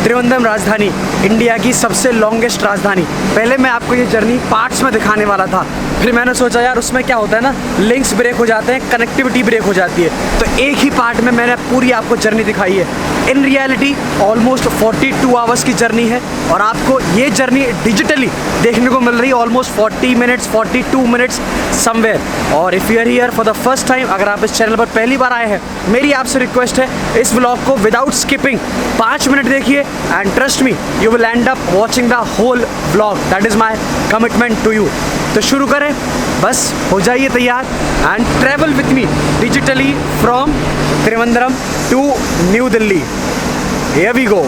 त्रिवेंद्रम राजधानी, इंडिया की सबसे लॉन्गेस्ट राजधानी। पहले मैं आपको ये जर्नी पार्ट्स में दिखाने वाला था, फिर मैंने सोचा यार उसमें क्या होता है ना, लिंक्स ब्रेक हो जाते हैं, कनेक्टिविटी ब्रेक हो जाती है, तो एक ही पार्ट में मैंने पूरी आपको जर्नी दिखाई है। इन रियलिटी ऑलमोस्ट 42 आवर्स की जर्नी है और आपको ये जर्नी डिजिटली देखने को मिल रही है ऑलमोस्ट 40 मिनट्स 42 मिनट्स समवेयर। और if you are here for the first time, अगर आप इस चैनल पर पहली बार आए हैं, मेरी आपसे रिक्वेस्ट है इस व्लॉग को विदाउट स्किपिंग 5 मिनट देखिए and trust me you will end up watching the whole vlog. That is my commitment to you. तो शुरू करें, बस हो जाइए तैयार and travel with me digitally from Trivandrum to new Delhi. Here we go.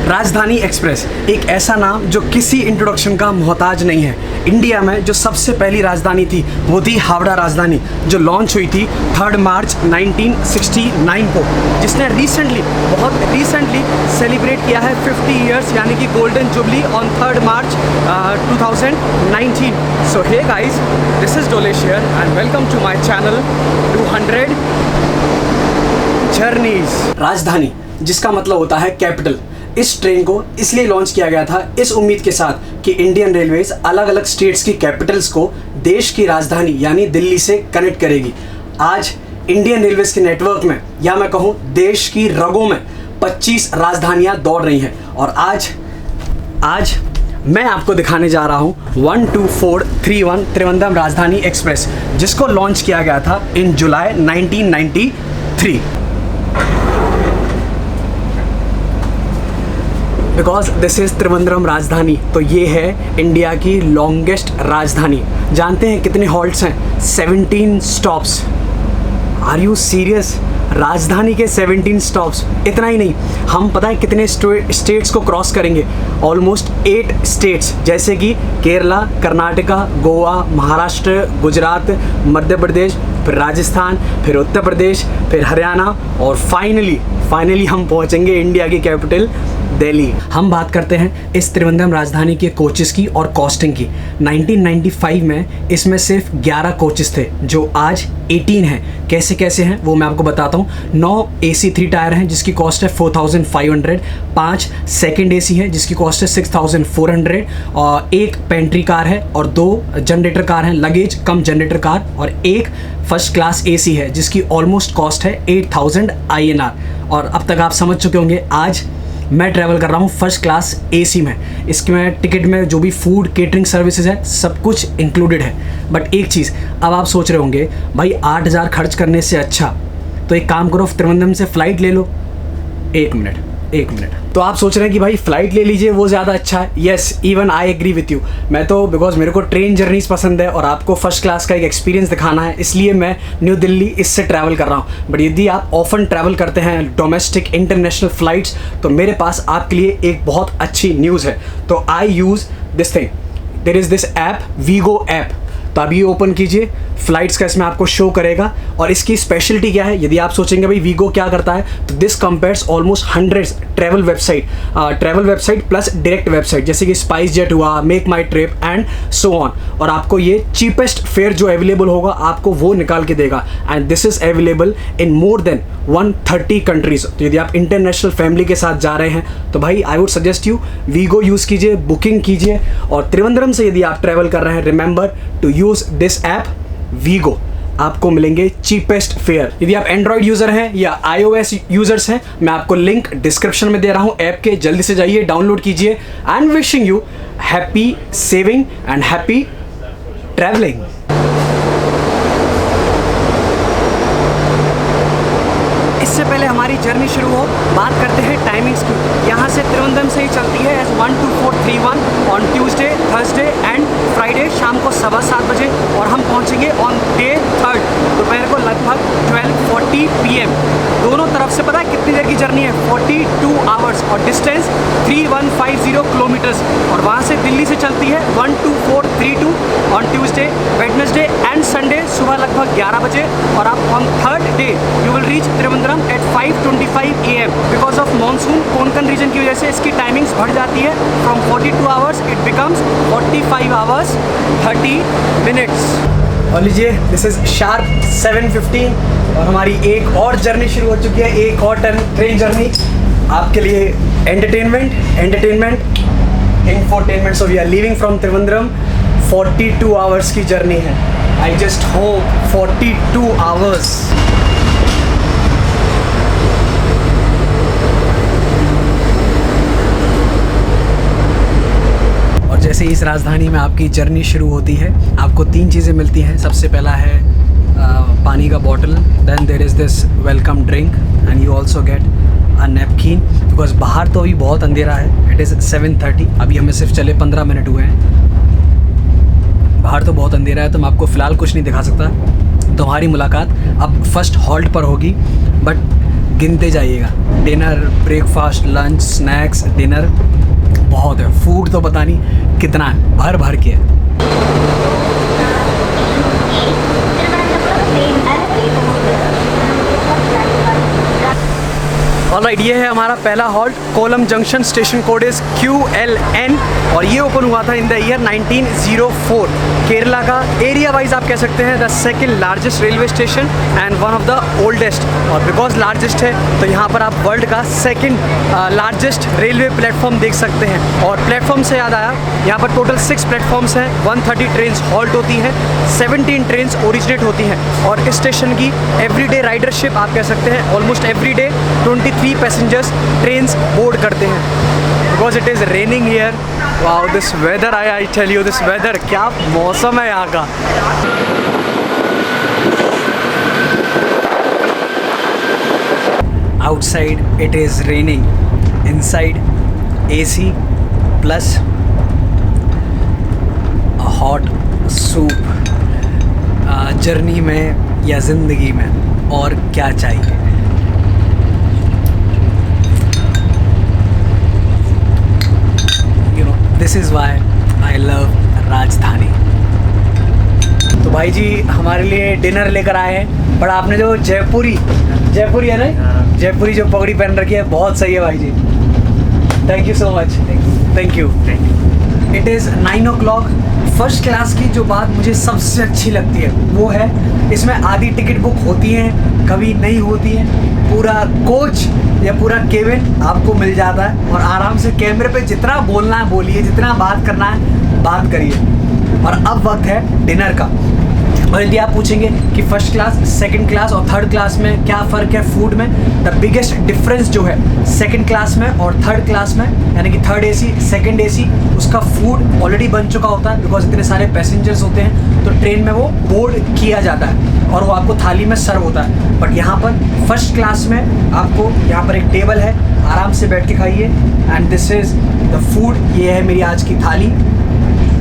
Rajdhani Express एक ऐसा नाम जो किसी इंट्रोडक्शन का मोहताज नहीं है। इंडिया में जो सबसे पहली राजधानी थी वो थी हावड़ा राजधानी, जो लॉन्च हुई थी 3 मार्च 1969 को, जिसने बहुत रिसेंटली सेलिब्रेट किया है 50 ईयर्स यानी कि golden jubilee on 3 March 2019। So hey guys, this is Dolesh here and welcome to my channel 200 journeys. Rajdhani जिसका मतलब होता है कैपिटल, इस ट्रेन को इसलिए लॉन्च किया गया था इस उम्मीद के साथ कि इंडियन रेलवेज अलग अलग स्टेट्स की कैपिटल्स को देश की राजधानी यानी दिल्ली से कनेक्ट करेगी। आज इंडियन रेलवेज के नेटवर्क में, या मैं कहूँ देश की रगों में 25 राजधानियाँ दौड़ रही हैं और आज मैं आपको दिखाने जा रहा हूँ 12431 त्रिवेंद्रम राजधानी एक्सप्रेस, जिसको लॉन्च किया गया था इन जुलाई 1993। बिकॉज दिस इज़ त्रिवेंद्रम राजधानी, तो ये है इंडिया की लॉन्गेस्ट राजधानी। जानते हैं कितने हॉल्ट्स हैं? 17 स्टॉप्स। Are you serious? राजधानी के 17 स्टॉप्स। इतना ही नहीं, हम पता है कितने स्टेट्स को क्रॉस करेंगे? ऑलमोस्ट 8 स्टेट्स, जैसे कि केरला, कर्नाटका, गोवा, महाराष्ट्र, गुजरात, मध्य प्रदेश, फिर राजस्थान, फिर उत्तर प्रदेश, फिर हरियाणा और फाइनली हम पहुंचेंगे इंडिया की कैपिटल दिल्ली। हम बात करते हैं इस त्रिवेंद्रम राजधानी के कोचेस की और कॉस्टिंग की। 1995 में इसमें सिर्फ 11 कोचेस थे, जो आज 18 हैं। कैसे हैं वो मैं आपको बताता हूँ। 9 AC 3 टायर हैं जिसकी कॉस्ट है 4500, 5 सेकंड AC है जिसकी कॉस्ट है 6400, और 1 पेंट्री कार है और 2 जनरेटर कार हैं, लगेज कम जनरेटर कार, और 1 फर्स्ट क्लास AC है जिसकी ऑलमोस्ट कॉस्ट है 8000 INR। और अब तक आप समझ चुके होंगे आज मैं ट्रैवल कर रहा हूँ फर्स्ट क्लास AC में। इसके में टिकट में जो भी फूड केटरिंग सर्विसेज है सब कुछ इंक्लूडेड है। बट एक चीज़, अब आप सोच रहे होंगे भाई 8000 खर्च करने से अच्छा तो एक काम करो, त्रिवेंद्रम से फ़्लाइट ले लो। एक मिनट। तो आप सोच रहे हैं कि भाई फ़्लाइट ले लीजिए वो ज़्यादा अच्छा है। Yes, even I agree with you. मैं तो बिकॉज मेरे को ट्रेन जर्नीज पसंद है और आपको फर्स्ट क्लास का एक एक्सपीरियंस दिखाना है, इसलिए मैं न्यू दिल्ली इससे ट्रैवल कर रहा हूँ। बट यदि आप ऑफन ट्रैवल करते हैं डोमेस्टिक इंटरनेशनल फ़्लाइट्स, तो मेरे पास आपके लिए एक बहुत अच्छी न्यूज़ है। तो I use this thing, there is this app, वीगो ऐप। तो अभी ओपन कीजिए, फ़्लाइट्स का इसमें आपको शो करेगा। और इसकी स्पेशलिटी क्या है, यदि आप सोचेंगे भाई वीगो क्या करता है, तो this compares almost 100 travel website plus direct website, जैसे कि स्पाइस जेट हुआ, make my trip and so on. और आपको ये चीपेस्ट फेयर जो अवेलेबल होगा आपको वो निकाल के देगा। And this is available in more than 130 countries. तो यदि आप इंटरनेशनल फैमिली के साथ जा रहे हैं तो भाई I would suggest you Wego use कीजिए, बुकिंग कीजिए। और त्रिवेंद्रम से यदि आप ट्रैवल कर रहे हैं, remember to use this app Wego. आपको मिलेंगे चीपेस्ट फेयर। यदि आप एंड्रॉइड यूजर हैं या iOS यूजर्स हैं, मैं आपको लिंक डिस्क्रिप्शन में दे रहा हूं ऐप के, जल्दी से जाइए, डाउनलोड कीजिए। And wishing you happy saving and happy travelling. इससे पहले हमारी जर्नी शुरू हो, बात करते हैं टाइमिंग्स की। यहाँ से त्रिवेंद्रम से ही चलती है as 12431 on Tuesday, Thursday and Friday शाम को 7:15 बजे, और हम पहुँचेंगे ऑन डे 3 दोपहर को लगभग 12:40 PM। दोनों तरफ से पता है कितनी देर की जर्नी है? 42 आवर्स, और डिस्टेंस 3150 किलोमीटर्स। और वहाँ से दिल्ली से चलती है 12432 on Tuesday, Wednesday and Sunday सुबह लगभग 11 बजे, और आप on third day you will reach Trivandrum at 5:25 AM। Because of monsoon Konkan region की वजह से इसकी टाइमिंग्स बढ़ जाती है। From 42 hours it becomes 45 hours 30 minutes. और लीजिए, दिस इज शार्प 7:15 और हमारी एक और जर्नी शुरू हो चुकी है, एक और ट्रेन जर्नी आपके लिए। Entertainment, infotainment. So we are leaving from Trivandrum. 42 hours की जर्नी है। I just hope 42 hours. जैसे इस राजधानी में आपकी जर्नी शुरू होती है, आपको 3 चीज़ें मिलती हैं। सबसे पहला है पानी का bottle, then there is this welcome drink and you also get a napkin, because बाहर तो अभी बहुत अंधेरा है। इट इज़ 7:30, अभी हमें सिर्फ चले 15 मिनट हुए हैं। बाहर तो बहुत अंधेरा है, तो मैं आपको फ़िलहाल कुछ नहीं दिखा सकता। तुम्हारी मुलाकात अब फर्स्ट हॉल्ट पर होगी, बट गिनते जाइएगा। Dinner, breakfast, lunch, snacks, dinner बहुत है। फूड तो पता नहीं कितना है, भर भर के है। ऑलराइट, ये है हमारा पहला halt, Kollam junction. Station code is QLN और ये ओपन हुआ था इन द ईयर 1904। केरला का एरिया वाइज आप कह सकते हैं the second largest railway station and one of the oldest. और बिकॉज लार्जेस्ट है तो यहाँ पर आप वर्ल्ड का सेकंड लार्जेस्ट रेलवे प्लेटफॉर्म देख सकते हैं। और प्लेटफॉर्म से याद आया, यहाँ पर टोटल 6 प्लेटफॉर्म्स हैं, 130 ट्रेन हॉल्ट होती हैं, 17 ट्रेन ओरिजिनेट होती हैं। और इस स्टेशन की एवरीडे राइडरशिप आप कह सकते हैं, almost everyday 23 passengers trains board करते हैं। Because it is raining here. Wow, this weather, I tell you, this weather, क्या मौसम है यहाँ का। Outside it is raining, inside AC plus hot soup. Journey में या ज़िंदगी में और क्या चाहिए। This is why I love Rajdhani. तो भाई जी हमारे लिए डिनर लेकर आए हैं, बट आपने जो जयपुरी है ना, जयपुरी जो पगड़ी पहन रखी है, बहुत सही है भाई जी। Thank you so much. Thank you. It is 9 o'clock। First class की जो बात मुझे सबसे अच्छी लगती है वो है इसमें आधी टिकट बुक होती हैं, कभी नहीं होती हैं। पूरा कोच या पूरा केबिन आपको मिल जाता है और आराम से कैमरे पे जितना बोलना है बोलिए, जितना बात करना है बात करिए। और अब वक्त है डिनर का। और यदि आप पूछेंगे कि फर्स्ट क्लास, सेकंड क्लास और थर्ड क्लास में क्या फ़र्क है फूड में, द बिगेस्ट डिफरेंस जो है सेकंड क्लास में और थर्ड क्लास में, यानी कि थर्ड AC, सेकंड AC, उसका फूड ऑलरेडी बन चुका होता है। बिकॉज इतने सारे पैसेंजर्स होते हैं तो ट्रेन में वो बोर्ड किया जाता है और वो आपको थाली में सर्व होता है। बट यहाँ पर फर्स्ट क्लास में आपको यहाँ पर एक टेबल है, आराम से बैठ के खाइए। And this is the food. ये है मेरी आज की थाली।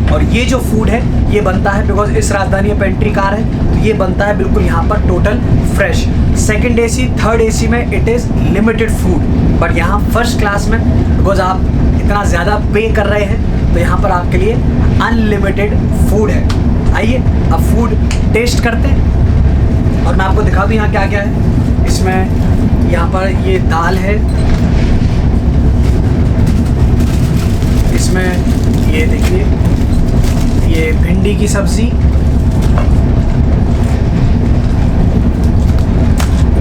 और ये जो फूड है ये बनता है, बिकॉज इस राजधानी में पेंट्री कार है तो ये बनता है बिल्कुल यहाँ पर total fresh. Second AC, third AC में it is limited food, but यहाँ फर्स्ट क्लास में बिकॉज आप इतना ज़्यादा पे कर रहे हैं तो यहाँ पर आपके लिए अनलिमिटेड फूड है। आइए अब फूड टेस्ट करते हैं और मैं आपको दिखा दूँ यहाँ क्या क्या है। इसमें यहाँ पर ये दाल है, इसमें ये देखिए ये भिंडी की सब्ज़ी,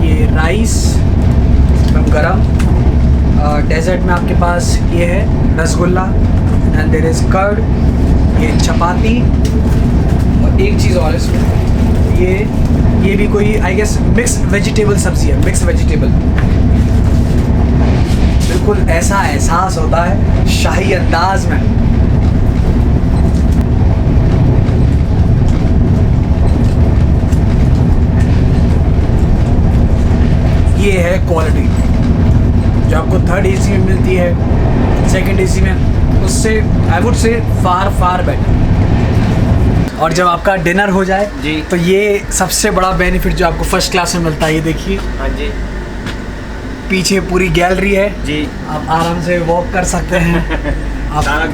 ये राइस गरम। डेजर्ट में आपके पास ये है rasgulla and there is curd, ये चपाती और एक चीज़ और इसमें ये भी कोई आई गेस मिक्स वेजिटेबल सब्जी है, मिक्स वेजिटेबल। बिल्कुल ऐसा एहसास होता है शाही अंदाज में। ये है क्वालिटी जो आपको थर्ड एसी में मिलती है, सेकंड एसी में, उससे I would say far better. और जब आपका डिनर हो जाए जी, तो ये सबसे बड़ा बेनिफिट जो आपको फर्स्ट क्लास में मिलता है, ये देखिए। हाँ जी, पीछे पूरी गैलरी है जी, आप आराम से वॉक कर सकते हैं। आप सारा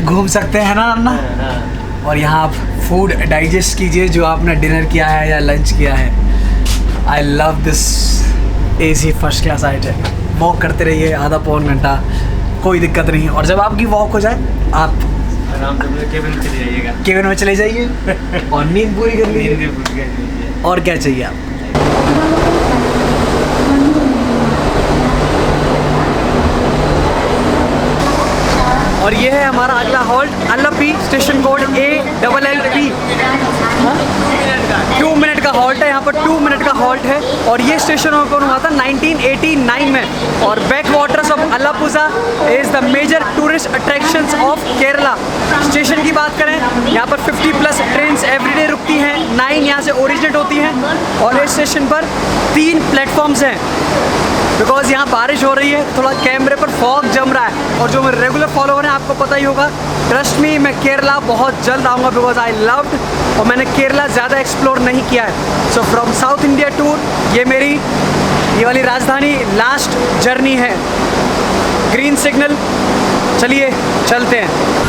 घूम सकते हैं ना अन्ना। हाँ। और यहाँ आप फूड डाइजेस्ट कीजिए जो आपने डिनर किया है या लंच किया है। I love this AC first class item. Walk करते रहिए आधा पौन घंटा, कोई दिक्कत नहीं। और जब आपकी वॉक हो जाए आप आराम से केबिन में चले जाइएगा, केबिन में चले जाइए और नींद पूरी कर लीजिए। और क्या चाहिए आप। और ये है हमारा अगला halt Alleppey, station code ALLP। 2 minute का हॉल्ट है यहाँ पर, 2 मिनट का हॉल्ट है। और ये स्टेशन ओपन हुआ था 1989 में। और backwaters of Alappuzha is the major tourist attractions of Kerala. Station की बात करें, यहाँ पर 50+ ट्रेन्स एवरीडे रुकती हैं, 9 यहाँ से ओरिजिनेट होती हैं। और इस स्टेशन पर 3 प्लेटफॉर्म्स हैं। बिकॉज यहाँ बारिश हो रही है, थोड़ा कैमरे पर फॉग जम रहा है। और जो मेरे रेगुलर फॉलोवर हैं आपको पता ही होगा, ट्रस्ट मी मैं केरला बहुत जल्द आऊँगा बिकॉज आई लव्ड, और मैंने केरला ज़्यादा एक्सप्लोर नहीं किया है। So from south India tour ये मेरी ये वाली राजधानी लास्ट जर्नी है। ग्रीन सिग्नल, चलिए चलते हैं।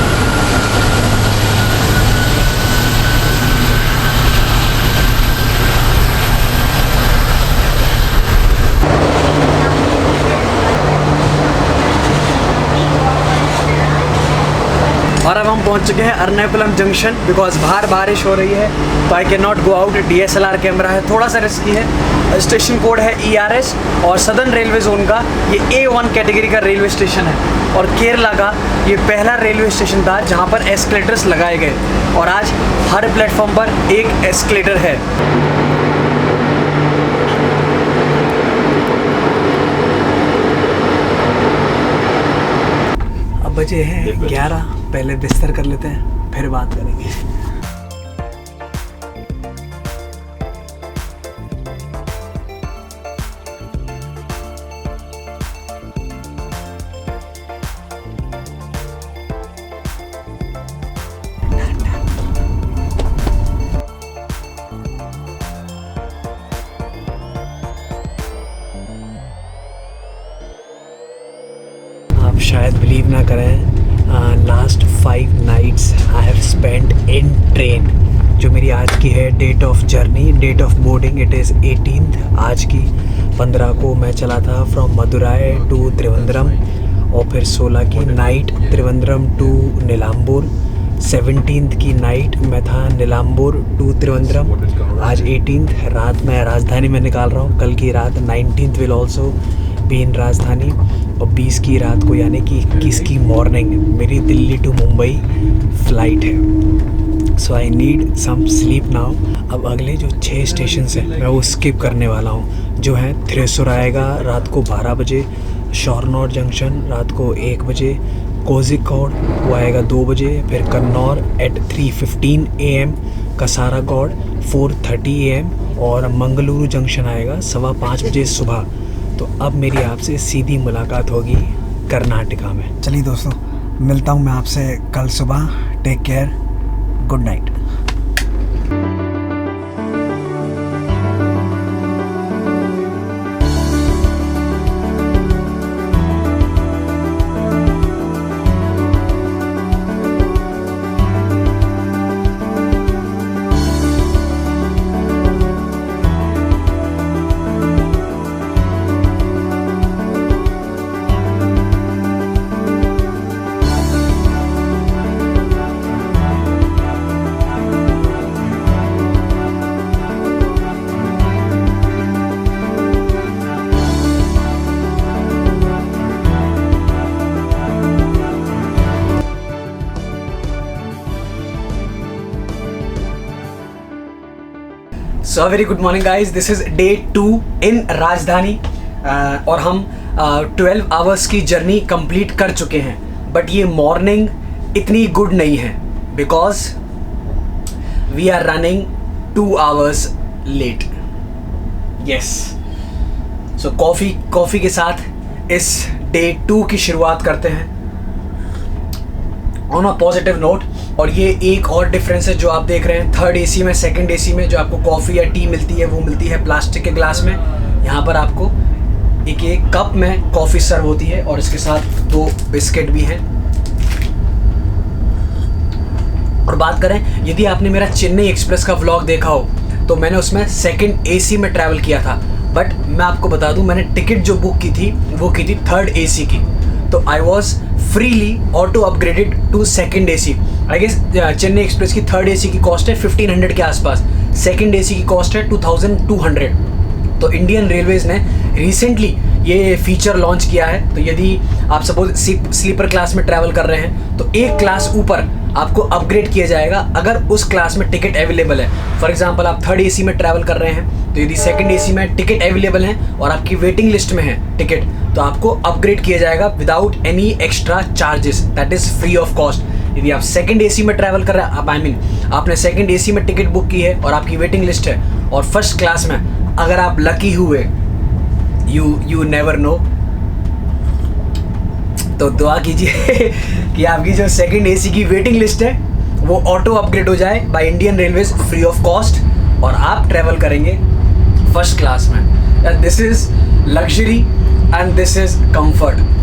और अब हम पहुंच चुके हैं अर्नाकुलम जंक्शन। बिकॉज बाहर बारिश हो रही है तो I can not go out, DSLR camera है, थोड़ा सा रिस्की है। स्टेशन कोड है ERS और सदर्न रेलवे जोन का ये A1 कैटेगरी का रेलवे स्टेशन है। और केरला का ये पहला रेलवे स्टेशन था जहां पर एस्केलेटर्स लगाए गए। और आज हर प्लेटफॉर्म पर एक एस्केलेटर है। अब बजे हैं 11, पहले बिस्तर कर लेते हैं फिर बात करेंगे। आप शायद बिलीव ना करें, last 5 nights I have spent in train. जो मेरी आज की है date of journey, date of boarding it is 18th। आज की 15 को मैं चला था फ्रॉम मदुराई टू त्रिवेंद्रम, और फिर 16 की night Trivandrum to Nilambur. 17th की नाइट मैं था नीलाम्बूर टू त्रिवेंद्रम। आज 18th रात मैं राजधानी में निकाल रहा हूँ। कल की रात 19th will also be in Rajdhani. और 20 की रात को यानी कि 21 की मॉर्निंग मेरी दिल्ली टू मुंबई फ़्लाइट है। So I need some sleep now. अब अगले जो 6 स्टेशन हैं मैं वो स्किप करने वाला हूँ। जो है थ्रेसुर आएगा रात को 12 बजे, शॉरनौर जंक्शन रात को 1 बजे, कोझिकोड वो आएगा 2 बजे, फिर कन्नौर एट 3:15 AM, कासारागोड 4:30 AM और मंगलुरु जंक्शन आएगा 5:15 बजे सुबह। तो अब मेरी आपसे सीधी मुलाकात होगी कर्नाटका में। चलिए दोस्तों, मिलता हूँ मैं आपसे कल सुबह। Take care, good night. So very good morning guys, this is day 2 in Rajdhani और हम 12 आवर्स की जर्नी कंप्लीट कर चुके हैं. बट ये मॉर्निंग इतनी गुड नहीं है because we are running 2 hours late. Yes, so coffee के साथ इस डे 2 की शुरुआत करते हैं ऑन अ पॉजिटिव नोट. और ये एक और डिफरेंस है जो आप देख रहे हैं, थर्ड एसी में, सेकंड एसी में जो आपको कॉफ़ी या टी मिलती है वो मिलती है प्लास्टिक के ग्लास में. यहाँ पर आपको एक कप में कॉफ़ी सर्व होती है और इसके साथ 2 बिस्किट भी हैं. और बात करें, यदि आपने मेरा चेन्नई एक्सप्रेस का व्लॉग देखा हो तो मैंने उसमें सेकंड एसी में ट्रैवल किया था. बट मैं आपको बता दूं, मैंने टिकट जो बुक की थी वो की थी थर्ड एसी की. तो I was freely auto upgraded to second AC. I guess Chennai express की थर्ड एसी की कॉस्ट है 1500 के आसपास, सेकंड एसी की कॉस्ट है 2200. तो इंडियन रेलवेज़ ने रिसेंटली ये फीचर लॉन्च किया है. तो यदि आप सपोज स्लीपर क्लास में ट्रैवल कर रहे हैं तो एक क्लास ऊपर आपको अपग्रेड किया जाएगा अगर उस क्लास में टिकट अवेलेबल है. फॉर एग्जांपल आप थर्ड एसी में ट्रैवल कर रहे हैं तो यदि सेकंड एसी में टिकट अवेलेबल है और आपकी वेटिंग लिस्ट में है टिकट, तो आपको अपग्रेड किया जाएगा without any extra charges, that is free of cost. यदि आप सेकंड एसी में ट्रैवल कर रहे हैं, आप आपने सेकंड एसी में टिकट बुक की है और आपकी वेटिंग लिस्ट है और फर्स्ट क्लास में अगर आप लकी हुए, यू नेवर नो, तो दुआ कीजिए कि आपकी जो सेकंड एसी की वेटिंग लिस्ट है वो ऑटो अपग्रेड हो जाए by Indian railways free of cost और आप ट्रैवल करेंगे फर्स्ट क्लास में. This is luxury and this is comfort.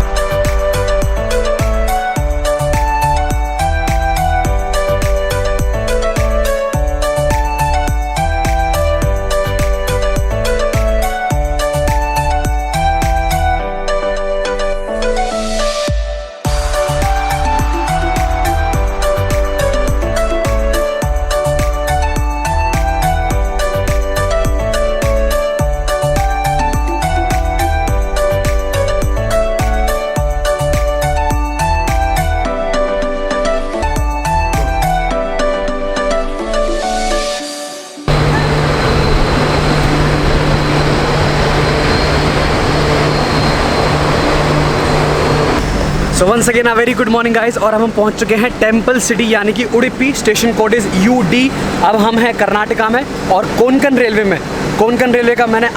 So once again a very good morning guys, और हम पहुंच चुके हैं टेम्पल सिटी यानी कि Udupi. Station code is UD. अब हम हैं कर्नाटका में और कोंकण रेलवे में. कोंकण रेलवे का मैंने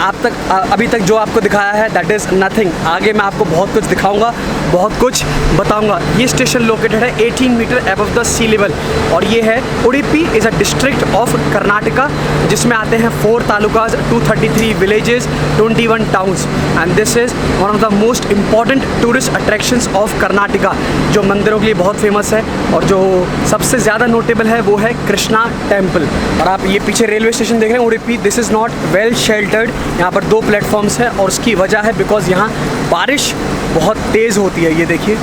अभी तक जो आपको दिखाया है दैट इज़ नथिंग. आगे मैं आपको बहुत कुछ दिखाऊंगा, बहुत कुछ बताऊंगा. ये स्टेशन लोकेटेड है 18 meter above the sea level और ये है Udupi is a district of Karnataka जिसमें आते हैं 4 talukas, 233 villages, 21 towns. And this is one of the most important tourist attractions of Karnataka जो मंदिरों के लिए बहुत फेमस है. और जो सबसे ज़्यादा नोटेबल है वो है कृष्णा टेम्पल. और आप ये पीछे रेलवे स्टेशन देख रहे हैं Udupi, this is not well sheltered. यहाँ पर 2 प्लेटफॉर्म्स हैं और उसकी वजह है बिकॉज यहाँ बारिश बहुत तेज़ होती है. ये देखिए,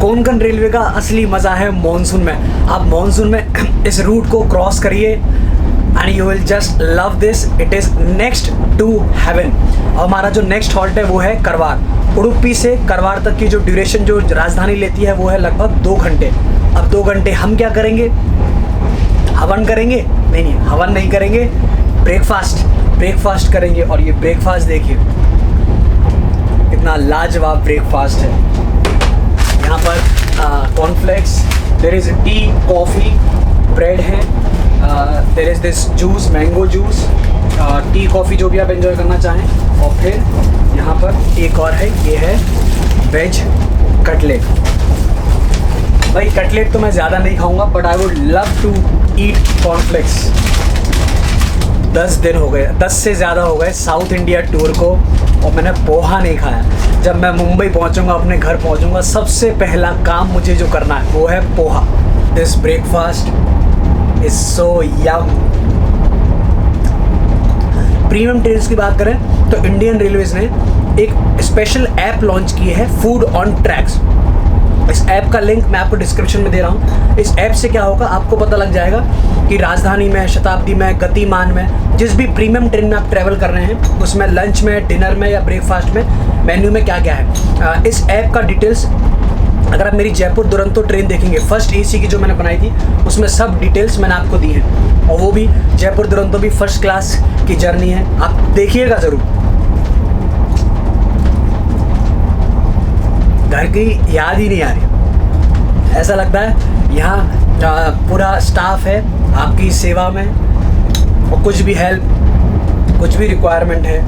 कोंकण रेलवे का असली मज़ा है मॉनसून में. आप मॉनसून में इस रूट को क्रॉस करिए and you will just love this. It is next to heaven. हमारा जो नेक्स्ट हॉल्ट है वो है करवार. उडुपी से करवार तक की जो ड्यूरेशन जो राजधानी लेती है वो है लगभग 2 घंटे. अब 2 घंटे हम क्या करेंगे? हवन करेंगे? नहीं, हवन नहीं करेंगे, ब्रेकफास्ट करेंगे. और ये ब्रेकफास्ट देखिए कितना लाजवाब ब्रेकफास्ट है. यहाँ पर cornflakes, there is tea, coffee, bread है, there is this juice, mango juice, tea coffee जो भी आप एंजॉय करना चाहें. और फिर यहाँ पर एक और है, ये है वेज कटलेट. भाई कटलेट तो मैं ज़्यादा नहीं खाऊंगा but I would love to eat cornflakes. 10 दिन हो गए, 10 से ज़्यादा हो गए साउथ इंडिया टूर को और मैंने पोहा नहीं खाया. जब मैं मुंबई पहुंचूंगा, अपने घर पहुंचूंगा, सबसे पहला काम मुझे जो करना है वो है poha. This breakfast is so yum. Premium taste की बात करें तो इंडियन रेलवेज ने एक स्पेशल ऐप लॉन्च की है, फूड ऑन ट्रैक्स. इस ऐप का लिंक मैं आपको डिस्क्रिप्शन में दे रहा हूँ। इस ऐप से क्या होगा, आपको पता लग जाएगा कि राजधानी में, शताब्दी में, गतिमान में, जिस भी प्रीमियम ट्रेन में आप ट्रैवल कर रहे हैं उसमें लंच में, डिनर में या ब्रेकफास्ट में मेन्यू में क्या क्या है। इस ऐप का डिटेल्स अगर आप मेरी जयपुर दुरंतो ट्रेन देखेंगे, फर्स्ट AC की जो मैंने बनाई थी, उसमें सब डिटेल्स मैंने आपको दी हैं। और वो भी जयपुर दुरंतो भी फर्स्ट क्लास की जर्नी है, आप देखिएगा ज़रूर। घर की याद ही नहीं आ रही, ऐसा लगता है यहाँ पूरा स्टाफ है आपकी सेवा में, और कुछ भी हेल्प, कुछ भी रिक्वायरमेंट है।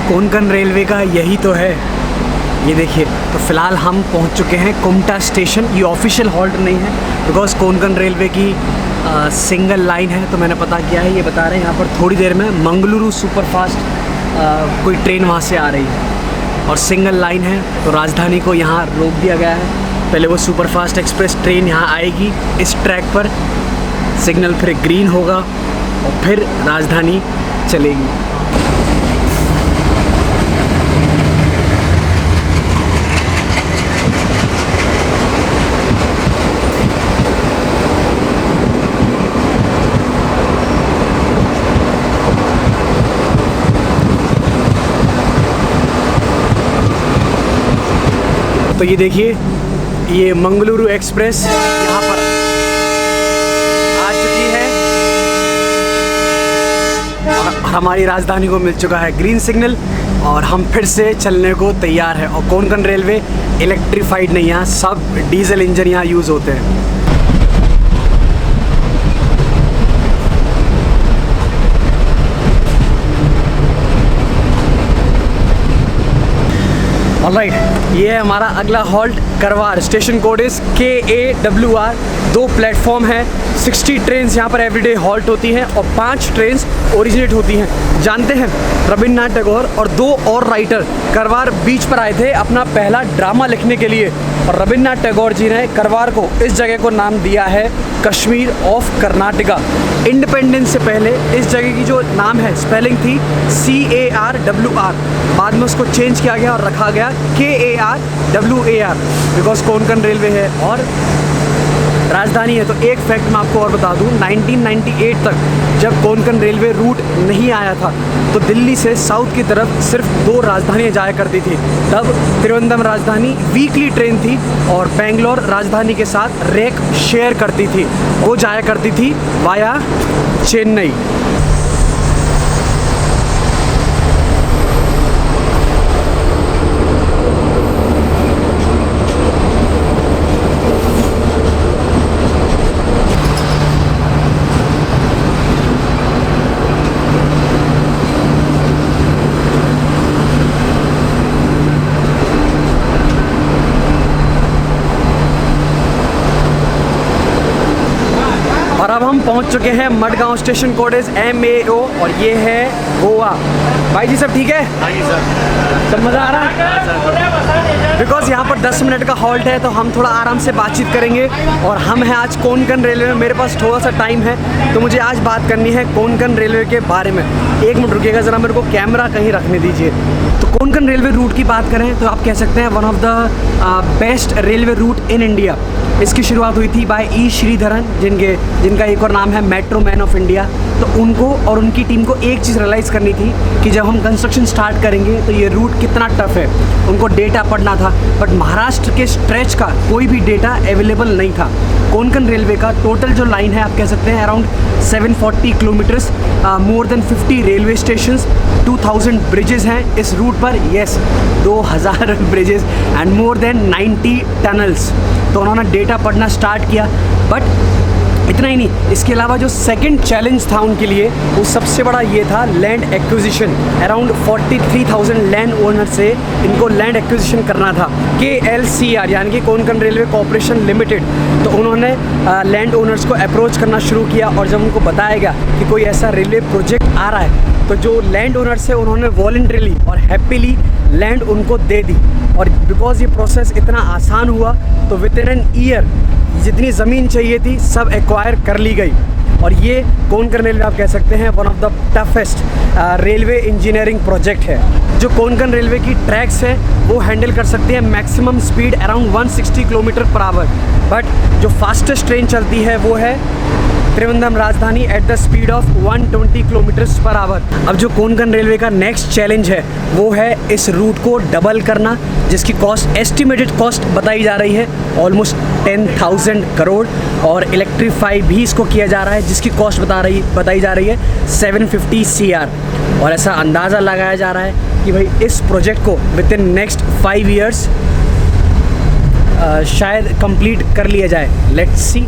कोंकण रेलवे का यही तो है, ये देखिए। तो फ़िलहाल हम पहुंच चुके हैं कुमटा स्टेशन। ये ऑफिशियल हॉल्ट नहीं है बिकॉज कोंकण रेलवे की सिंगल लाइन है, तो मैंने पता किया है, ये बता रहे हैं यहाँ पर थोड़ी देर में मंगलुरु सुपरफास्ट कोई ट्रेन वहाँ से आ रही है और सिंगल लाइन है, तो राजधानी को यहाँ रोक दिया गया है। पहले वो सुपरफास्ट एक्सप्रेस ट्रेन यहाँ आएगी इस ट्रैक पर, सिग्नल फिर ग्रीन होगा और फिर राजधानी चलेगी। तो ये देखिए, ये मंगलुरु एक्सप्रेस यहाँ पर आ चुकी है और हमारी राजधानी को मिल चुका है ग्रीन सिग्नल और हम फिर से चलने को तैयार है। और कोंकण रेलवे इलेक्ट्रीफाइड नहीं, यहाँ सब डीजल इंजन यहाँ यूज़ होते हैं। ऑलराइट, ये है हमारा अगला हॉल्ट करवार। Station code is KAWR। 2 platform है, 60 ट्रेन्स यहाँ पर एवरीडे हॉल्ट होती हैं और 5 ट्रेन्स ओरिजिनेट होती हैं। जानते हैं रविन्द्रनाथ टैगोर और 2 और राइटर करवार बीच पर आए थे अपना पहला ड्रामा लिखने के लिए, और रविन्द्रनाथ टैगोर जी ने करवार को, इस जगह को नाम दिया है कश्मीर ऑफ कर्नाटका। इंडिपेंडेंस से पहले इस जगह की जो नाम है, स्पेलिंग थी CARWR, बाद में उसको चेंज किया गया और रखा गया KARWAR बिकॉज कोंकण रेलवे है और राजधानी है। तो एक फैक्ट मैं आपको और बता दूं, 1998 तक जब कोंकण रेलवे रूट नहीं आया था तो दिल्ली से साउथ की तरफ सिर्फ 2 राजधानियाँ जाया करती थी। तब त्रिवेंद्रम राजधानी वीकली ट्रेन थी और बेंगलोर राजधानी के साथ रेक शेयर करती थी, वो जाया करती थी वाया चेन्नई। और अब हम पहुंच चुके हैं Madgaon. Station code is MAO और ये है गोवा। भाई जी सब ठीक है? हाँ जी सर। सब मज़ा आ रहा है? बिकॉज यहाँ पर 10 मिनट का हॉल्ट है तो हम थोड़ा आराम से बातचीत करेंगे। और हम हैं आज कोंकण रेलवे में, मेरे पास थोड़ा सा टाइम है तो मुझे आज बात करनी है कोंकण रेलवे के बारे में। 1 मिनट रुकिएगा ज़रा, मेरे को कैमरा कहीं रखने दीजिए। तो कोंकण रेलवे रूट की बात करें तो आप कह सकते हैं one of the best railway route in India. इसकी शुरुआत हुई थी बाय E श्रीधरन, जिनका एक और नाम है मेट्रो मैन ऑफ इंडिया। तो उनको और उनकी टीम को एक चीज़ रियलाइज़ करनी थी कि जब हम कंस्ट्रक्शन स्टार्ट करेंगे तो ये रूट कितना टफ है। उनको डेटा पढ़ना था, बट महाराष्ट्र के स्ट्रेच का कोई भी डेटा अवेलेबल नहीं था। कोंकण रेलवे का टोटल जो लाइन है आप कह सकते हैं around 740 kilometres, more than 50 railway stations, 2000 bridges हैं इस रूट पर। Yes, 2000 bridges and more than 90 tunnels. तो उन्होंने डेटा पढ़ना स्टार्ट किया, बट इतना ही नहीं, इसके अलावा जो सेकंड चैलेंज था उनके लिए वो सबसे बड़ा ये था land acquisition. Around 43,000 land owner से इनको लैंड एक्विजिशन करना था। KLCR यानी कि कोंकण रेलवे कॉर्पोरेशन लिमिटेड। तो उन्होंने लैंड ओनर्स को अप्रोच करना शुरू किया और जब उनको बताया गया कि कोई ऐसा रेलवे प्रोजेक्ट आ रहा है तो जो लैंड ओनर्स है उन्होंने वॉलंटरीली और हैप्पीली लैंड उनको दे दी। और बिकॉज ये प्रोसेस इतना आसान हुआ तो विद इन एन ईयर जितनी ज़मीन चाहिए थी सब एक्वायर कर ली गई। और ये कोंकण रेलवे आप कह सकते हैं one of the toughest railway engineering project है। जो कोंकण रेलवे की ट्रैक्स है वो हैंडल कर सकती है maximum speed around 160 kilometre per hour, but जो फास्टेस्ट ट्रेन चलती है वो है त्रिवेंद्रम राजधानी at the speed of 120 kilometres per hour. अब जो कोंकण रेलवे का नेक्स्ट चैलेंज है वो है इस रूट को डबल करना, जिसकी कॉस्ट एस्टिमेटेड कॉस्ट बताई जा रही है ऑलमोस्ट 10,000 करोड़, और इलेक्ट्रीफाई भी इसको किया जा रहा है जिसकी कॉस्ट बताई जा रही है 750 CR। और ऐसा अंदाज़ा लगाया जा रहा है कि भाई इस प्रोजेक्ट को विद इन नेक्स्ट 5 ईयर्स शायद कंप्लीट कर लिया जाए। Let's see.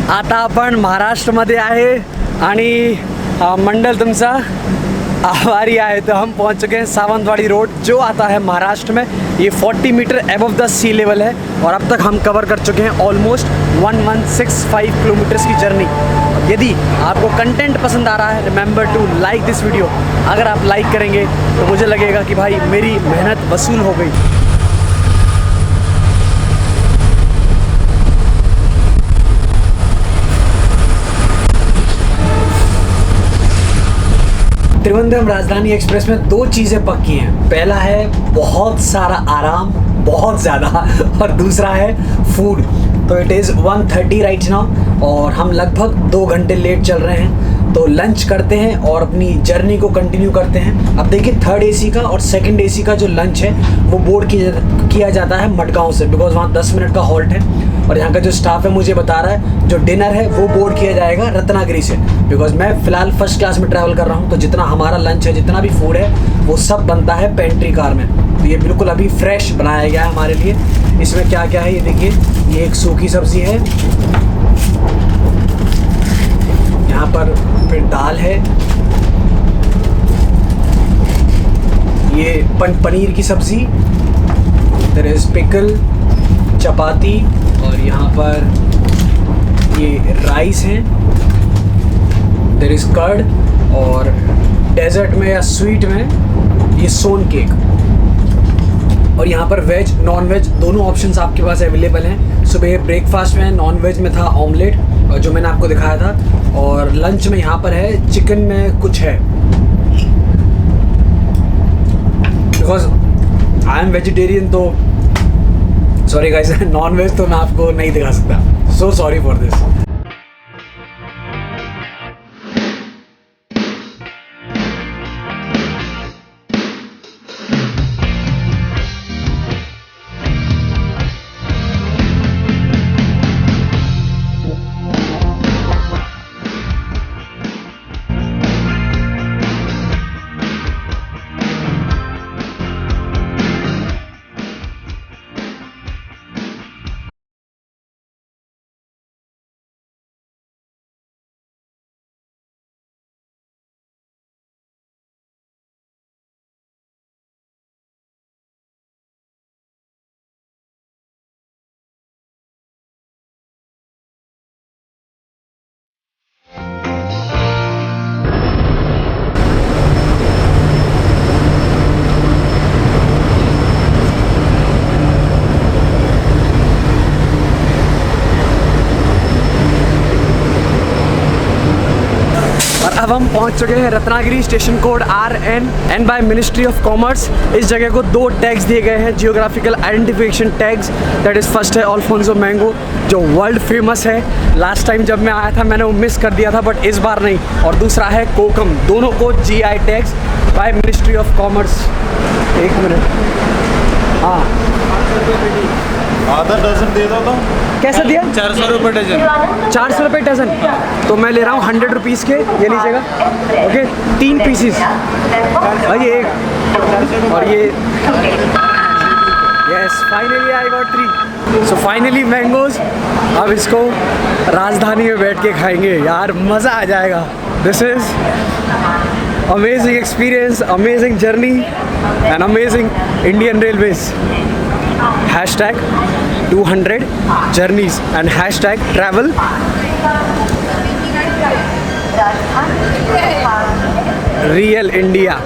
आता आपण महाराष्ट्रमध्ये आहे आणि मंडल तुमचा आभारी आहे। तो हम पहुंच चुके हैं सावंतवाड़ी रोड, जो आता है महाराष्ट्र में। ये 40 meter above the sea level है और अब तक हम कवर कर चुके हैं ऑलमोस्ट 1165 किलोमीटर्स की जर्नी। यदि आपको कंटेंट पसंद आ रहा है, remember to like this video. अगर आप लाइक करेंगे तो मुझे लगेगा कि भाई मेरी मेहनत वसूल हो गई। त्रिवेंद्रम राजधानी एक्सप्रेस में 2 चीज़ें पक्की हैं। पहला है बहुत सारा आराम, बहुत ज़्यादा, और दूसरा है फूड। तो इट इज़ 1:30 राइट नाउ और हम लगभग 2 घंटे लेट चल रहे हैं। तो लंच करते हैं और अपनी जर्नी को कंटिन्यू करते हैं। अब देखिए 3rd AC का और 2nd AC का जो लंच है वो बोर्ड किया जाता है मडगांव से, बिकॉज वहाँ 10 मिनट का हॉल्ट है। और यहाँ का जो स्टाफ है मुझे बता रहा है जो डिनर है वो बोर्ड किया जाएगा रत्नागिरी से, बिकॉज मैं फ़िलहाल फर्स्ट क्लास में ट्रैवल कर रहा हूँ। तो जितना हमारा लंच है, जितना भी फूड है, वो सब बनता है पेंट्री कार में। तो ये बिल्कुल अभी फ्रेश बनाया गया है हमारे लिए। इसमें क्या क्या है ये देखिए। ये एक सूखी सब्ज़ी है, यहाँ पर फिर दाल है, ये पनीर की सब्ज़ी, देयर इज़ पिकल, चपाती, और यहाँ पर ये राइस है, देयर इज़ कर्ड, और डेजर्ट में या स्वीट में ये सोन केक। और यहाँ पर वेज नॉन वेज दोनों ऑप्शंस आपके पास अवेलेबल हैं। सुबह ब्रेकफास्ट में नॉन वेज में था ऑमलेट, जो मैंने आपको दिखाया था, और लंच में यहाँ पर है चिकन में कुछ है। बिकॉज आई एम वेजिटेरियन तो सॉरी गाइस, नॉन वेज तो मैं आपको नहीं दिखा सकता। So sorry for this. अब हम पहुंच चुके हैं Ratnagiri, station code RN, and by ministry of commerce इस जगह को 2 टैग्स दिए गए हैं, geographical identification tags. That is first है अल्फोंसो मैंगो, जो वर्ल्ड फेमस है। लास्ट टाइम जब मैं आया था मैंने वो मिस कर दिया था, बट इस बार नहीं। और दूसरा है कोकम, दोनों को GI tags by ministry of commerce. 1 minute, हाँ आधा डजन दे दो तो। कैसे दिया? 400 रुपये डजन। 400 रुपये डजन। तो मैं ले रहा हूँ 100 रुपीज़ के, ये लीजिएगा। ओके, 3 पीसीस भाई, एक और ये। Yes, finally I got 3। So finally mangoes. अब इसको राजधानी में बैठ के खाएंगे यार, मज़ा आ जाएगा। This is amazing experience, amazing journey and amazing Indian railways. 200 journeys and hashtag travel real India.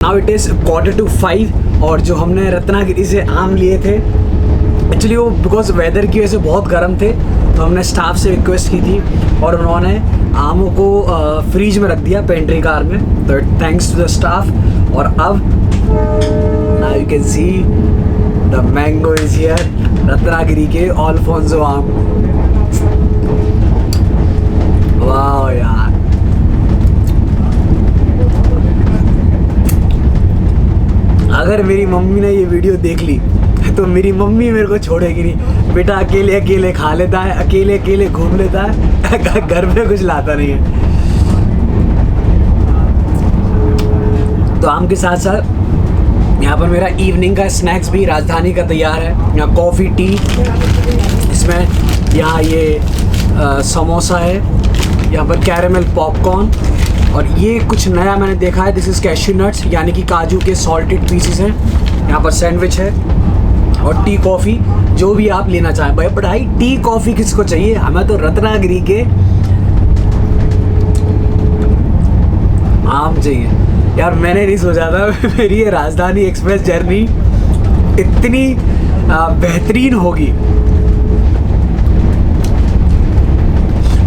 Now it is 4:45 और जो हमने रत्नागिरी से आम लिए थे एक्चुअली वो बिकॉज वेदर की वजह से बहुत गर्म थे, तो हमने स्टाफ से रिक्वेस्ट की थी और उन्होंने आमों को फ्रीज में रख दिया पेंट्री कार में, तो थैंक्स टू द स्टाफ। और अब now you can see the mango is here, Ratnagiri के अल्फोंसो आम। वाह यार, अगर मेरी मम्मी ने ये वीडियो देख ली तो मेरी मम्मी मेरे को छोड़ेगी नहीं। बेटा अकेले अकेले खा लेता है, अकेले अकेले घूम लेता है, घर में कुछ लाता नहीं है। तो आम के साथ साथ यहाँ पर मेरा इवनिंग का स्नैक्स भी राजधानी का तैयार है। यहाँ कॉफ़ी, टी, इसमें यहाँ ये समोसा है, यहाँ पर कैरेमल पॉपकॉर्न, और ये कुछ नया मैंने देखा है, दिस इज़ कैश्यू नट्स यानी कि काजू के सॉल्टेड पीसेस हैं। यहाँ पर सैंडविच है और टी कॉफ़ी, जो भी आप लेना चाहें। भाई पढ़ाई टी कॉफ़ी किसको चाहिए, हमें तो रत्नागिरी के आम चाहिए। यार मैंने नहीं सोचा था मेरी ये राजधानी एक्सप्रेस जर्नी इतनी बेहतरीन होगी।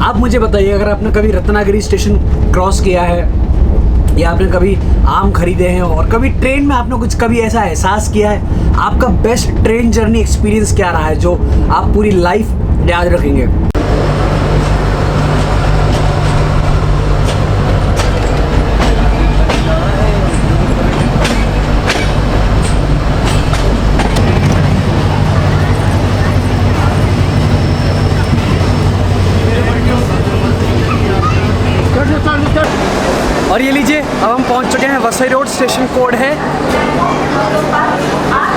आप मुझे बताइए, अगर आपने कभी रत्नागिरी स्टेशन क्रॉस किया है या आपने कभी आम खरीदे हैं और कभी ट्रेन में आपने कुछ कभी ऐसा एहसास किया है, आपका बेस्ट ट्रेन जर्नी एक्सपीरियंस क्या रहा है जो आप पूरी लाइफ याद रखेंगे। और ये लीजिए, अब हम पहुंच चुके हैं वसई रोड। स्टेशन कोड है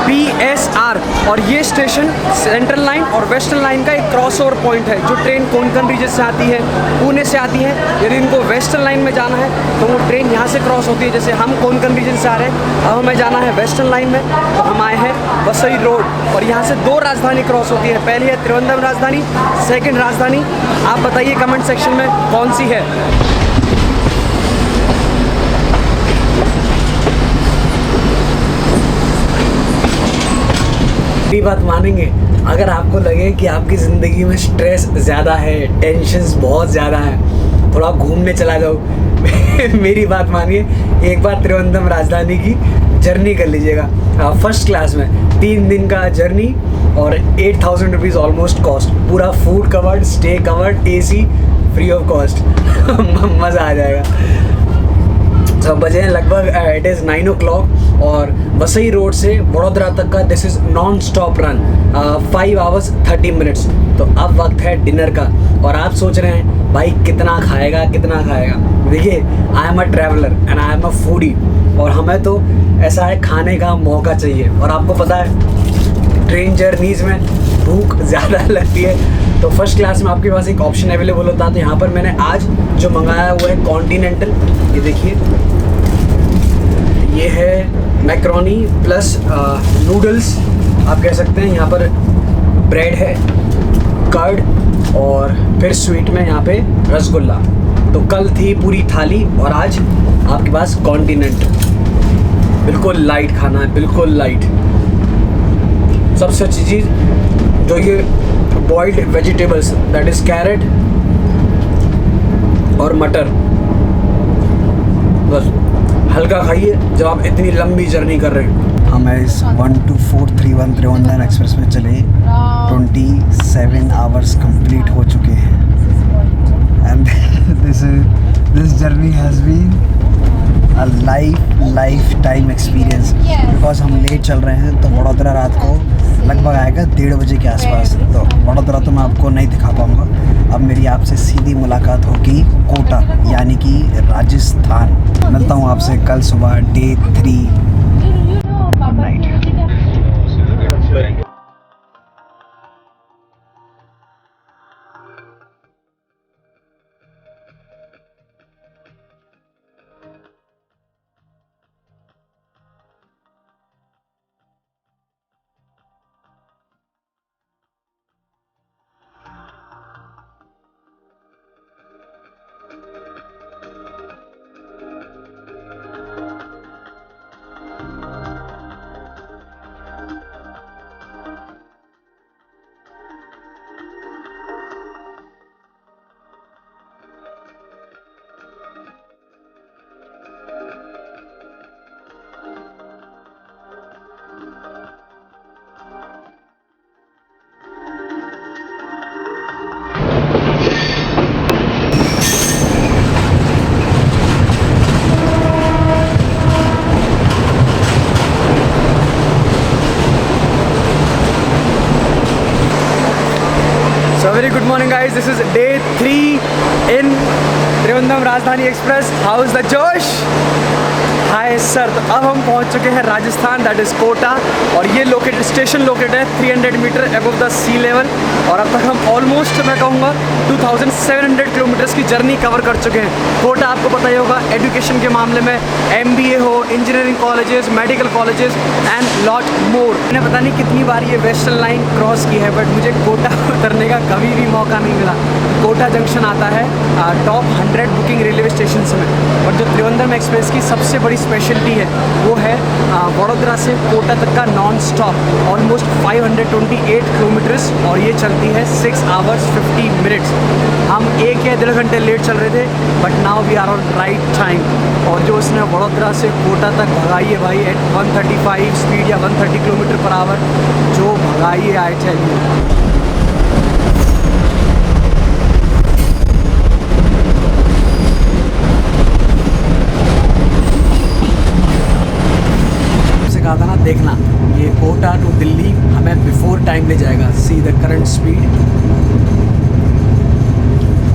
PSR और ये स्टेशन सेंट्रल लाइन और वेस्टर्न लाइन का एक क्रॉसओवर पॉइंट है। जो ट्रेन कोंकण रीजन से आती है, पुणे से आती है, यदि इनको वेस्टर्न लाइन में जाना है तो वो ट्रेन यहाँ से क्रॉस होती है। जैसे हम कोंकण रीजन से आ रहे हैं, अब हमें जाना है वेस्टर्न लाइन में, तो हम आए हैं वसई रोड और यहाँ से 2 राजधानी क्रॉस होती है। पहली है त्रिवेंद्रम राजधानी, सेकेंड राजधानी। आप बताइए कमेंट सेक्शन में कौन सी है। बात मानेंगे, अगर आपको लगे कि आपकी ज़िंदगी में स्ट्रेस ज़्यादा है, टेंशन्स बहुत ज़्यादा है, थोड़ा घूमने चला जाओ। मेरी बात मानिए, एक बार त्रिवेंद्रम राजधानी की जर्नी कर लीजिएगा फर्स्ट क्लास में। 3 दिन का जर्नी और 8000 रुपीज़ ऑलमोस्ट कॉस्ट, पूरा food covered, stay covered, AC free of cost. मज़ा आ जाएगा। सब बजे हैं लगभग इट इज़ 9 o'clock और वसई रोड से वडोदरा तक का this is non stop run 5 hours 30 minutes। तो अब वक्त है डिनर का और आप सोच रहे हैं भाई कितना खाएगा कितना खाएगा। देखिए, I am a traveller and I am a foodie और हमें तो ऐसा है खाने का मौका चाहिए। और आपको पता है ट्रेन जर्नीज़ में भूख ज़्यादा लगती है, तो फर्स्ट क्लास में आपके पास एक ऑप्शन अवेलेबल होता है। तो यहाँ पर मैंने आज जो मंगाया हुआ है कॉन्टिनेंटल, ये देखिए, ये है मैक्रोनी प्लस नूडल्स आप कह सकते हैं। यहाँ पर ब्रेड है, कर्ड और फिर स्वीट में यहाँ पे रसगुल्ला। तो कल थी पूरी थाली और आज आपके पास कॉन्टिनेंटल। बिल्कुल लाइट खाना है, बिल्कुल लाइट। सबसे अच्छी चीज़ जो ये boiled vegetables, that is carrot और मटर। बस हल्का खाइए जब आप इतनी लंबी जर्नी कर रहे हैं। हमें इस 12431 त्रिवेंद्रम एक्सप्रेस में चले 27 आवर्स कंप्लीट हो चुके हैं and this journey has been a lifetime experience. Because हम लेट चल रहे हैं तो वडोदरा रात को लगभग आएगा 1:30 बजे के आसपास। तो वडोदरा तो मैं आपको नहीं दिखा पाऊँगा। अब मेरी आपसे सीधी मुलाकात होगी कोटा यानी कि राजस्थान। मिलता हूँ आपसे कल सुबह day 3 night. So very good morning guys, this is day 3 in Trivandrum राजधानी एक्सप्रेस. हाउ इज़ द जोश? Hi sir. तो अब हम पहुंच चुके हैं राजस्थान, दैट इज़ कोटा. और ये स्टेशन लोकेटेड है 300 meter above the sea level. और अब तक हम ऑलमोस्ट मैं कहूँगा 2700 किलोमीटर्स की जर्नी कवर कर चुके हैं. कोटा आपको पता ही होगा एजुकेशन के मामले में, MBA हो, engineering colleges, medical colleges and lot more. मैंने पता नहीं कितनी बार ये वेस्टर्न लाइन क्रॉस की है, बट मुझे कोटा उतरने का कभी भी मौका नहीं मिला. कोटा जंक्शन आता है टॉप 100 बुकिंग रेलवे स्टेशन में. और जो त्रिवेंद्रम एक्सप्रेस की सबसे बड़ी स्पेशलिटी है वो है वडोदरा से कोटा तक का नॉन स्टॉप ऑलमोस्ट 528 किलोमीटर्स. और ये चलती है 6 आवर्स 50 मिनट्स. हम 1 या 1.5 घंटे लेट चल रहे थे, but now we are on right time. और जो उसने वडोदरा से कोटा तक भगाई है भाई एट 135 स्पीड या 130 किलोमीटर पर आवर, जो भगाई है आई टेल यू. कहा था ना, देखना ये कोटा टू दिल्ली हमें बिफोर टाइम ले जाएगा. See the current speed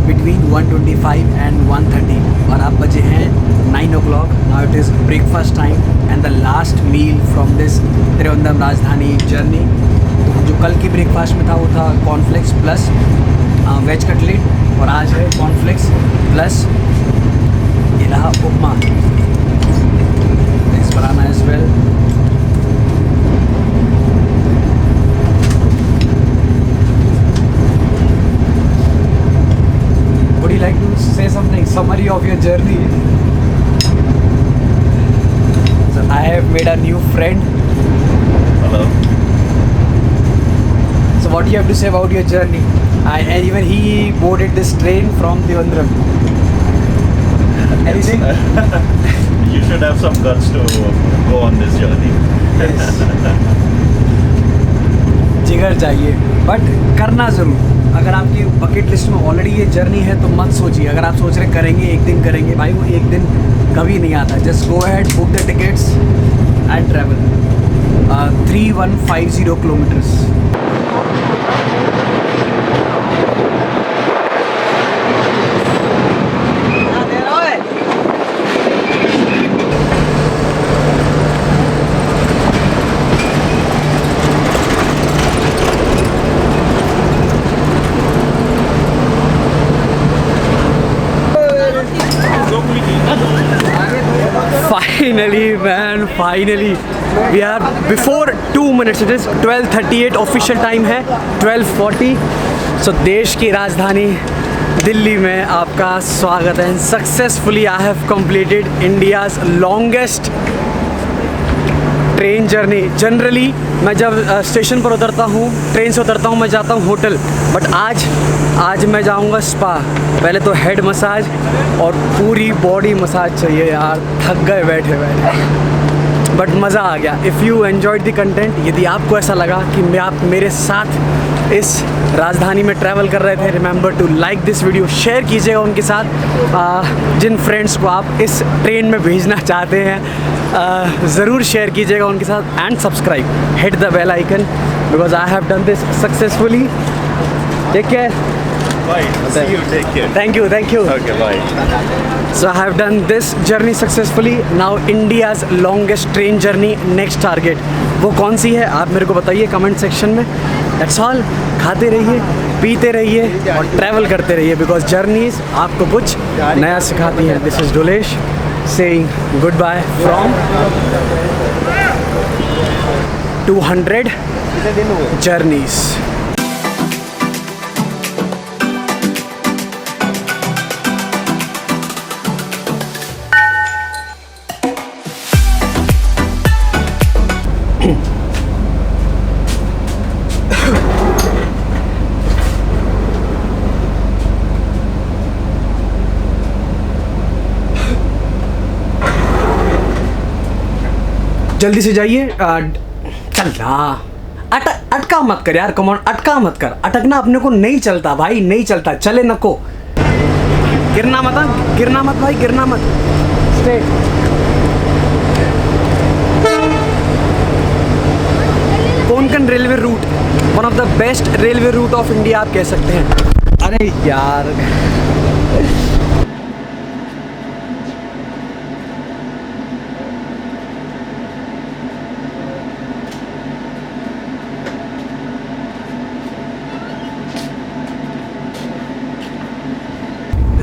between 125 and 130. और अब बजे हैं 9 o'clock. Now it is breakfast time and the last meal from this Trivandrum Rajdhani journey. तो जो कल की ब्रेकफास्ट में था वो था कॉर्नफ्लेक्स प्लस वेज कटलेट, और आज है कॉर्नफ्लेक्स प्लस ये रहा upma. Is banana as well. Would you like to say something, summary of your journey? So I have made a new friend. Hello. So what do you have to say about your journey? And even he boarded this train from Trivandrum. Anything? You should have some guts to go on this journey. Yes. जिगर चाहिए, but करना ज़रूर. अगर आपकी bucket list में already ये journey है तो मत सोचिए. अगर आप सोच रहे करेंगे एक दिन करेंगे, भाई वो एक दिन कभी नहीं आता. Just go ahead, book the tickets and travel. 3150 kilometres. Finally man, finally we are before 2 minutes. It is 12:38 official time है 12:40. सो देश की राजधानी दिल्ली में आपका स्वागत है. Successfully I have completed India's longest train journey. Generally मैं जब स्टेशन पर उतरता हूँ, ट्रेन से उतरता हूँ, मैं जाता हूँ होटल. बट आज मैं जाऊँगा स्पा. पहले तो हेड मसाज और पूरी बॉडी मसाज चाहिए यार. थक गए बैठे बैठे, बट मज़ा आ गया. If you enjoyed the content, यदि आपको ऐसा लगा कि आप मेरे साथ इस राजधानी में ट्रैवल कर रहे थे, remember to like this video. Share कीजिएगा उनके साथ. जिन फ्रेंड्स को आप इस ट्रेन में भेजना चाहते हैं ज़रूर शेयर कीजिएगा उनके साथ. And subscribe, hit the bell icon, because I have done this successfully. Take care. Bye. See you. Take care. Thank you. Okay, bye. So I have done this journey successfully. Now India's longest train journey. Next target वो कौन सी है आप मेरे को बताइए comment section में. That's all. खाते रहिए, पीते रहिए और ट्रैवल करते रहिए, बिकॉज जर्नीज आपको कुछ नया सिखाती हैं. This is Dolesh saying goodbye from 200 journeys. जल्दी से जाइए. चल रहा अटका मत कर यार, कम ऑन, अटका मत कर, अटकना अपने को नहीं चलता भाई, नहीं चलता, चले नको, गिरना मत, गिरना मत भाई, गिरना मत, stay. Konkan railway route, one of the best railway route of India आप कह सकते हैं। अरे यार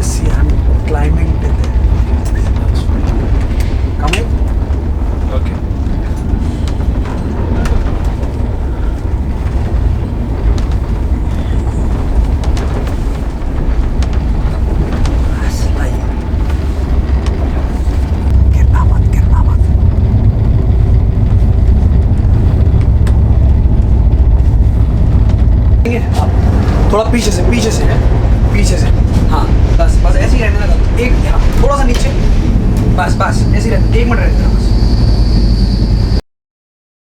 see, I'm climbing with it. Coming? Okay. गिरना मत, गिरना मत। थोड़ा पीछे से, पीछे से, पीछे से, हाँ बस बस ऐसे ही रहने लगा, एक हाँ, थोड़ा सा नीचे, बस बस ऐसे ही रहना, 1 मिनट रहना बस।